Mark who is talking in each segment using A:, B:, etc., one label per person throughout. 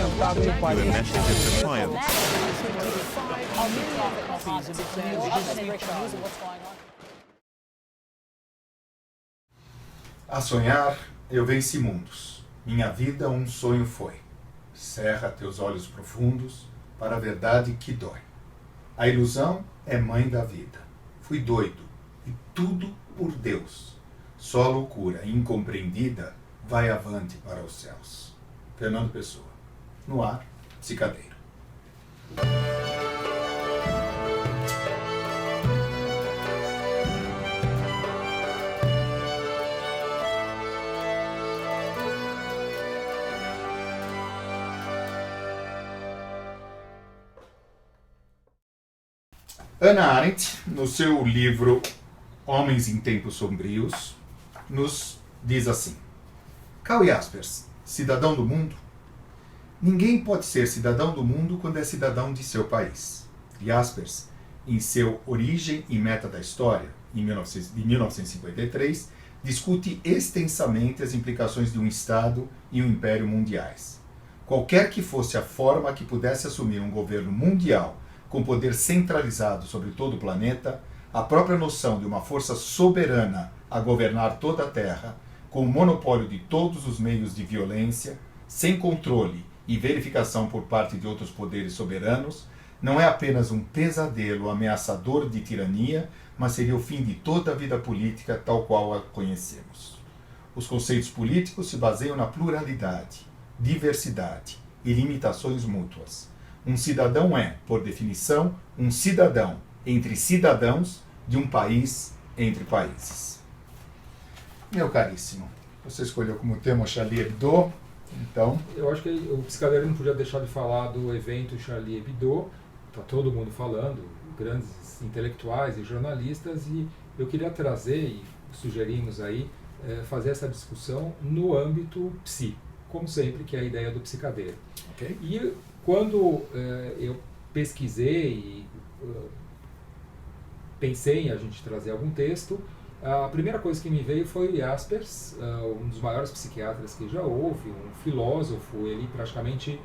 A: Your message of defiance.
B: A sonhar, eu venci mundos. Minha vida um sonho foi. Cerra teus olhos profundos para a verdade que dói. A ilusão é mãe da vida. Fui doido, e tudo por Deus. Só a loucura incompreendida vai avante para os céus. Fernando Pessoa. No ar, Psicadeiro. Hannah Arendt, no seu livro Homens em Tempos Sombrios, nos diz assim: Karl Jaspers, cidadão do mundo? Ninguém pode ser cidadão do mundo quando é cidadão de seu país. Jaspers, em seu Origem e Meta da História, de 1953, discute extensamente as implicações de um Estado e um império mundiais. Qualquer que fosse a forma que pudesse assumir um governo mundial com poder centralizado sobre todo o planeta, a própria noção de uma força soberana a governar toda a Terra, com o monopólio de todos os meios de violência, sem controle e verificação por parte de outros poderes soberanos, não é apenas um pesadelo ameaçador de tirania, mas seria o fim de toda a vida política tal qual a conhecemos. Os conceitos políticos se baseiam na pluralidade, diversidade e limitações mútuas. Um cidadão é, por definição, um cidadão entre cidadãos de um país entre países. Meu caríssimo, você escolheu como tema Charlie Hebdo, então...
C: Eu acho que o Psicadeiro não podia deixar de falar do evento Charlie Hebdo. Está todo mundo falando, grandes intelectuais e jornalistas, e eu queria trazer, e sugerimos aí, fazer essa discussão no âmbito psi, como sempre, que é a ideia do Psicadeiro.
B: Okay.
C: E quando eu pesquisei e pensei em a gente trazer algum texto, a primeira coisa que me veio foi o Jaspers, um dos maiores psiquiatras que já houve, um filósofo. Ele praticamente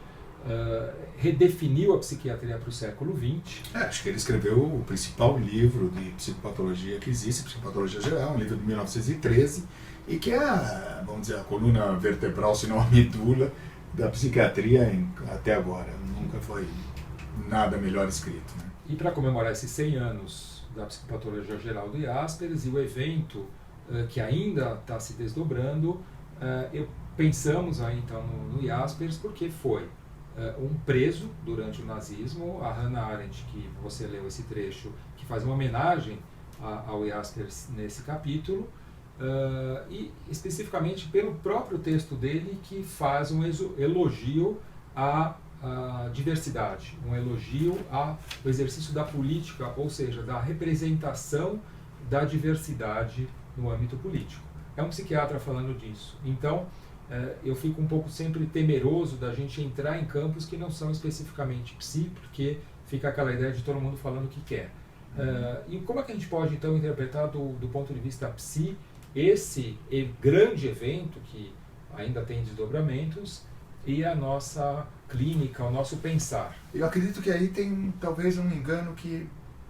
C: redefiniu a psiquiatria para o século XX.
B: Acho que ele escreveu o principal livro de psicopatologia que existe, Psicopatologia Geral, um livro de 1913, e que é, vamos dizer, a coluna vertebral, se não a medula, da psiquiatria até agora. Nunca foi nada melhor escrito, né?
C: E para comemorar esses 100 anos da Psicopatologia Geral do Jaspers e o evento que ainda está se desdobrando, pensamos aí então no Jaspers, porque foi um preso durante o nazismo. A Hannah Arendt, que você leu esse trecho, que faz uma homenagem ao Jaspers nesse capítulo, e especificamente pelo próprio texto dele, que faz um elogio à diversidade, um elogio ao exercício da política, ou seja, da representação da diversidade no âmbito político. É um psiquiatra falando disso. Então, eu fico um pouco sempre temeroso da gente entrar em campos que não são especificamente psi, porque fica aquela ideia de todo mundo falando o que quer. E como é que a gente pode, então, interpretar do ponto de vista psi esse grande evento que ainda tem desdobramentos e a nossa clínica, o nosso pensar?
B: Eu acredito que aí tem talvez um engano que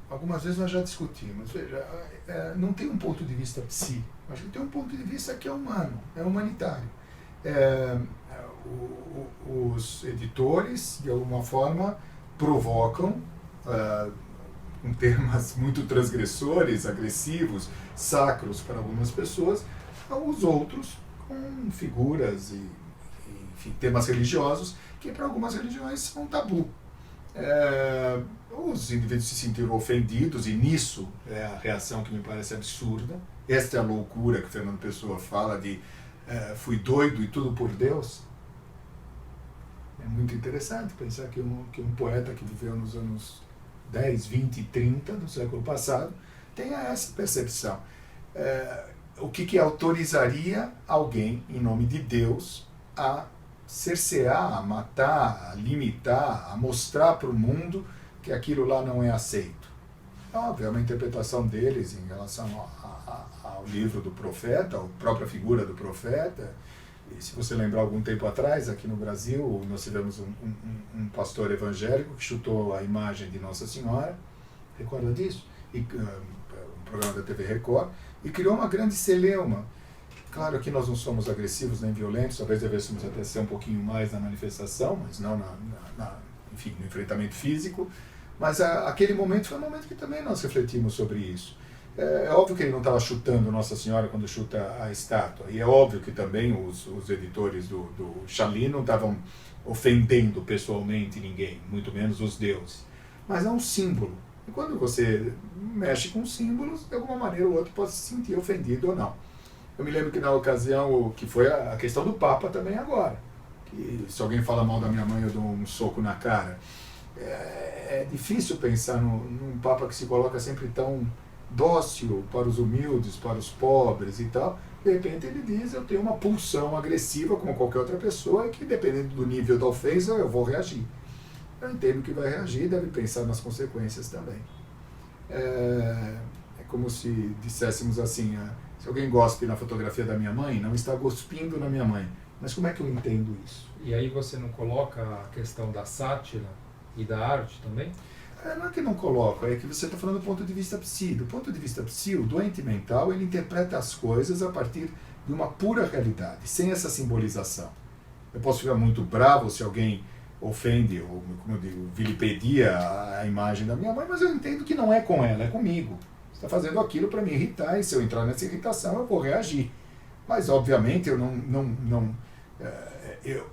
B: algumas vezes nós já discutimos. Veja, não tem um ponto de vista psi, acho que tem um ponto de vista que é humano, é humanitário. Os editores, de alguma forma, provocam, com temas muito transgressores, agressivos, sacros para algumas pessoas, os outros com figuras e enfim, temas religiosos que para algumas religiões são tabu. Os indivíduos se sentiram ofendidos, e nisso é a reação que me parece absurda. Esta é a loucura que Fernando Pessoa fala de fui doido e tudo por Deus. É muito interessante pensar que um poeta que viveu nos anos 10, 20 e 30 do século passado tenha essa percepção. O que autorizaria alguém, em nome de Deus, a cercear, a matar, a limitar, a mostrar para o mundo que aquilo lá não é aceito? Óbvio, é uma interpretação deles em relação ao livro do profeta, a própria figura do profeta, E se você lembrar, algum tempo atrás, aqui no Brasil, nós tivemos um pastor evangélico que chutou a imagem de Nossa Senhora, recorda disso? Um programa da TV Record, e criou uma grande celeuma. Claro que nós não somos agressivos nem violentos, talvez devêssemos até ser um pouquinho mais na manifestação, mas não enfim, no enfrentamento físico. Mas aquele momento foi um momento que também nós refletimos sobre isso. É óbvio que ele não estava chutando Nossa Senhora quando chuta a estátua, e é óbvio que também os editores do Challis não estavam ofendendo pessoalmente ninguém, muito menos os deuses. Mas é um símbolo. E quando você mexe com símbolos, de alguma maneira o outro pode se sentir ofendido ou não. Eu me lembro que na ocasião, que foi a questão do Papa também agora, que se alguém fala mal da minha mãe eu dou um soco na cara. É difícil pensar num Papa que se coloca sempre tão dócil para os humildes, para os pobres e tal. De repente ele diz, eu tenho uma pulsão agressiva como qualquer outra pessoa e que dependendo do nível da ofensa eu vou reagir. Eu entendo que vai reagir e deve pensar nas consequências também. É como se disséssemos assim, se alguém gospe na fotografia da minha mãe, não está cuspindo na minha mãe. Mas como é que eu entendo isso?
C: E aí você não coloca a questão da sátira e da arte também?
B: Não é que não coloco, é que você está falando do ponto de vista psi. Do ponto de vista psi, o doente mental, ele interpreta as coisas a partir de uma pura realidade, sem essa simbolização. Eu posso ficar muito bravo se alguém ofende, ou, como eu digo, vilipedia a imagem da minha mãe, mas eu entendo que não é com ela, é comigo. Você está fazendo aquilo para me irritar, e se eu entrar nessa irritação, eu vou reagir. Mas, obviamente,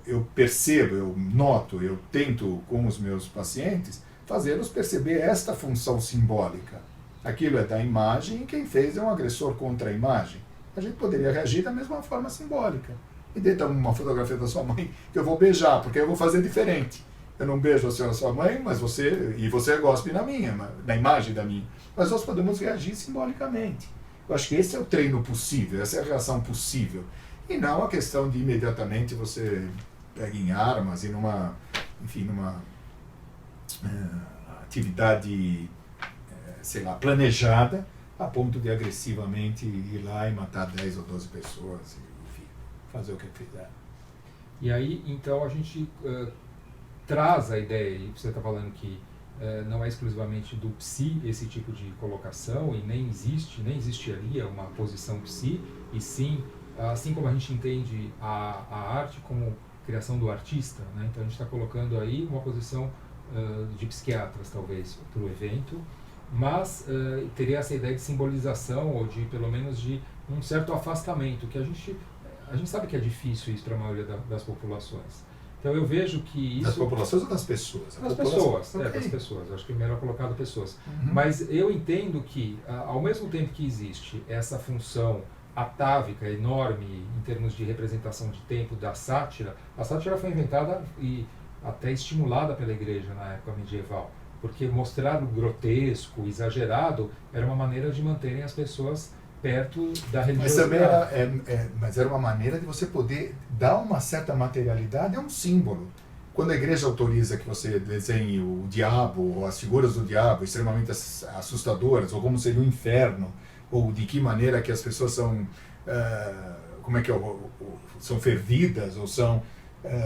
B: eu percebo, eu noto, eu tento, com os meus pacientes, fazê-los perceber esta função simbólica. Aquilo é da imagem e quem fez é um agressor contra a imagem. A gente poderia reagir da mesma forma simbólica. Me dê uma fotografia da sua mãe que eu vou beijar, porque eu vou fazer diferente. Eu não beijo a senhora sua mãe, mas você gospe na minha, na imagem da minha. Mas nós podemos reagir simbolicamente. Eu acho que esse é o treino possível, essa é a reação possível. E não a questão de imediatamente você pega em armas e numa atividade, sei lá, planejada, a ponto de agressivamente ir lá e matar 10 ou 12 pessoas, enfim, fazer o que fizer.
C: E aí, então, a gente traz a ideia, e você está falando que não é exclusivamente do psi esse tipo de colocação, e nem existiria uma posição psi, e sim, assim como a gente entende a arte como criação do artista, né? Então a gente está colocando aí uma posição de psiquiatras, talvez, para o evento, mas teria essa ideia de simbolização, ou de, pelo menos, de um certo afastamento, que a gente sabe que é difícil isso para a maioria das populações. Então eu vejo que isso...
B: Das populações ou das pessoas?
C: Das pessoas,
B: okay.
C: Das pessoas. Acho que é melhor colocado pessoas.
B: Uhum.
C: Mas eu entendo que, ao mesmo tempo que existe essa função atávica, enorme, em termos de representação de tempo da sátira, a sátira foi inventada e até estimulada pela igreja na época medieval, porque mostrar o grotesco, exagerado, era uma maneira de manterem as pessoas perto da religiosidade.
B: Mas era uma maneira de você poder dar uma certa materialidade a um símbolo. Quando a igreja autoriza que você desenhe o diabo, ou as figuras do diabo extremamente assustadoras, ou como seria o inferno, ou de que maneira que as pessoas são, são fervidas, ou são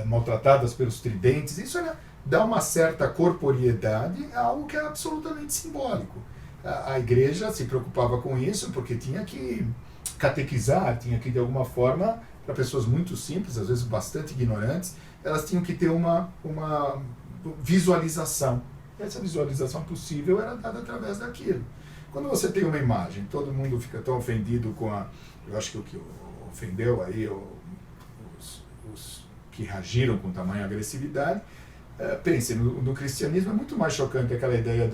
B: maltratadas pelos tridentes, isso dá uma certa corporeidade a algo que é absolutamente simbólico. A igreja se preocupava com isso porque tinha que catequizar, tinha que, de alguma forma, para pessoas muito simples, às vezes bastante ignorantes, elas tinham que ter uma visualização. Essa visualização possível era dada através daquilo. Quando você tem uma imagem, todo mundo fica tão ofendido com eu acho que o que ofendeu aí os que reagiram com tamanha agressividade, pense, no cristianismo é muito mais chocante aquela ideia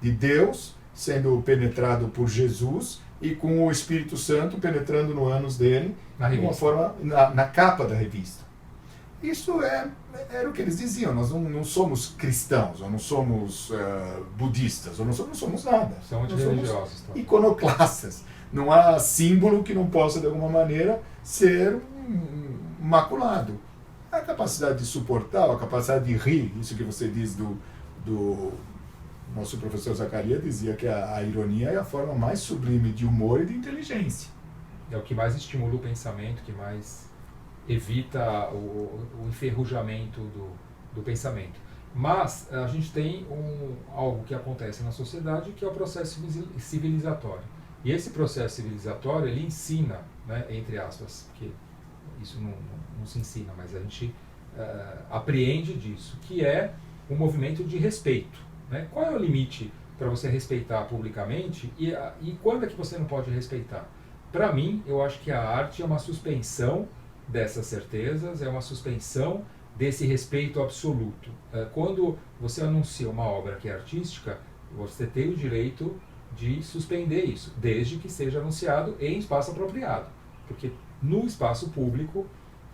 B: de Deus sendo penetrado por Jesus e com o Espírito Santo penetrando no ânus dele, de uma forma, na capa da revista. Isso era o que eles diziam, nós não somos cristãos, ou não somos budistas, ou não somos nada.
C: São antirreligiosos.
B: Somos iconoclastas. Não há símbolo que não possa, de alguma maneira, ser maculado. A capacidade de suportar, a capacidade de rir, isso que você diz do nosso professor Zacarias dizia que a ironia é a forma mais sublime de humor e de inteligência.
C: É o que mais estimula o pensamento, que mais evita o enferrujamento do pensamento. Mas a gente tem algo que acontece na sociedade, que é o processo civilizatório. E esse processo civilizatório, ele ensina, né, entre aspas, porque isso não se ensina, mas a gente apreende disso, que é um movimento de respeito. Né? Qual é o limite para você respeitar publicamente e quando é que você não pode respeitar? Para mim, eu acho que a arte é uma suspensão dessas certezas, é uma suspensão desse respeito absoluto. Quando você anuncia uma obra que é artística, você tem o direito de suspender isso, desde que seja anunciado em espaço apropriado. Porque no espaço público,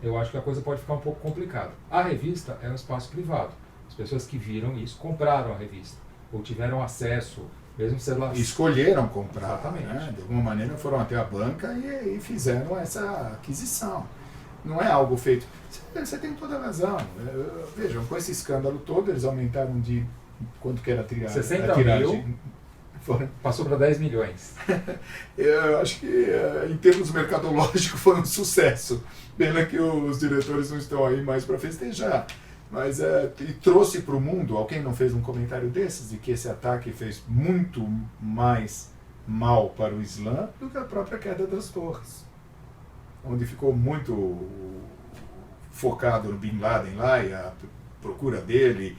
C: eu acho que a coisa pode ficar um pouco complicada. A revista é um espaço privado. As pessoas que viram isso compraram a revista, ou tiveram acesso, mesmo se elas...
B: Escolheram comprar,
C: Exatamente.
B: né? De alguma maneira foram até a banca e fizeram essa aquisição. Não é algo feito... Você tem toda a razão. Vejam, com esse escândalo todo, eles aumentaram de... Quanto que era a tiragem?
C: 60 mil, passou para 10 milhões.
B: Eu acho que, em termos mercadológicos, foi um sucesso. Pena que os diretores não estão aí mais para festejar. Mas e trouxe para o mundo, alguém não fez um comentário desses, de que esse ataque fez muito mais mal para o Islã do que a própria queda das torres. Onde ficou muito focado no Bin Laden lá, e a procura dele,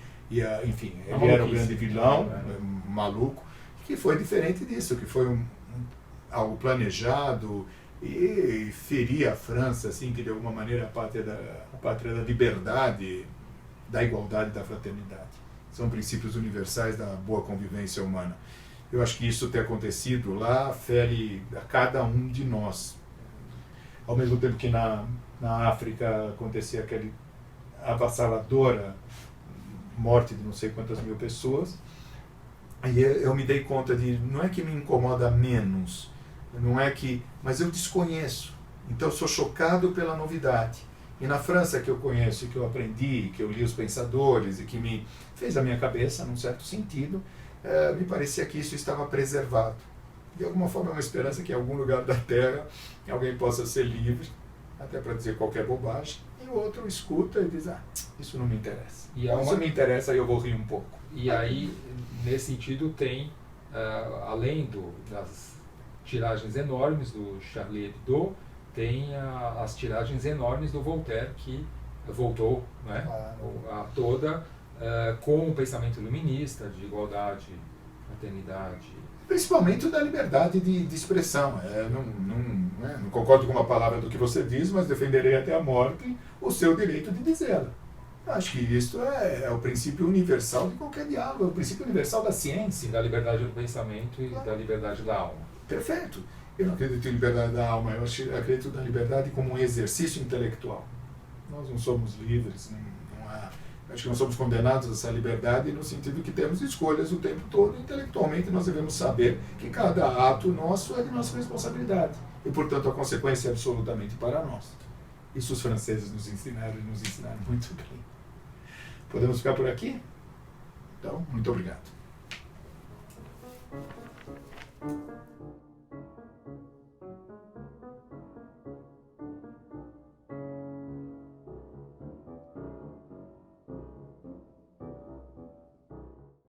B: enfim, ele era o grande vilão, maluco, que foi diferente disso, que foi algo planejado e feria a França, assim, que de alguma maneira a pátria da liberdade, da igualdade e da fraternidade. São princípios universais da boa convivência humana. Eu acho que isso ter acontecido lá fere a cada um de nós. Ao mesmo tempo que na África acontecia aquela avassaladora morte de não sei quantas mil pessoas, aí eu me dei conta de, não é que me incomoda menos, não é que, mas eu desconheço, então eu sou chocado pela novidade. E na França, que eu conheço, que eu aprendi, que eu li os pensadores e que me fez a minha cabeça, num certo sentido, me parecia que isso estava preservado. De alguma forma é uma esperança que em algum lugar da Terra alguém possa ser livre, até para dizer qualquer bobagem, e o outro escuta e diz, isso não me interessa. E isso me interessa, aí eu vou rir um pouco.
C: E aí, nesse sentido, tem, além das tiragens enormes do Charlie Hebdo, tem as tiragens enormes do Voltaire, que voltou, né, a toda, com o pensamento iluminista, de igualdade, fraternidade.
B: Principalmente da liberdade de expressão. Não concordo com uma palavra do que você diz, mas defenderei até a morte o seu direito de dizê-la. Acho que isso é o princípio universal de qualquer diálogo, é o princípio universal da ciência.
C: Da liberdade do pensamento e da liberdade da alma.
B: Perfeito. Eu não acredito em liberdade da alma, eu acredito na liberdade como um exercício intelectual. Nós não somos livres, acho que nós somos condenados a essa liberdade no sentido que temos escolhas o tempo todo. Intelectualmente nós devemos saber que cada ato nosso é de nossa responsabilidade e, portanto, a consequência é absolutamente para nós. Isso os franceses nos ensinaram e nos ensinaram muito bem. Podemos ficar por aqui? Então, muito obrigado.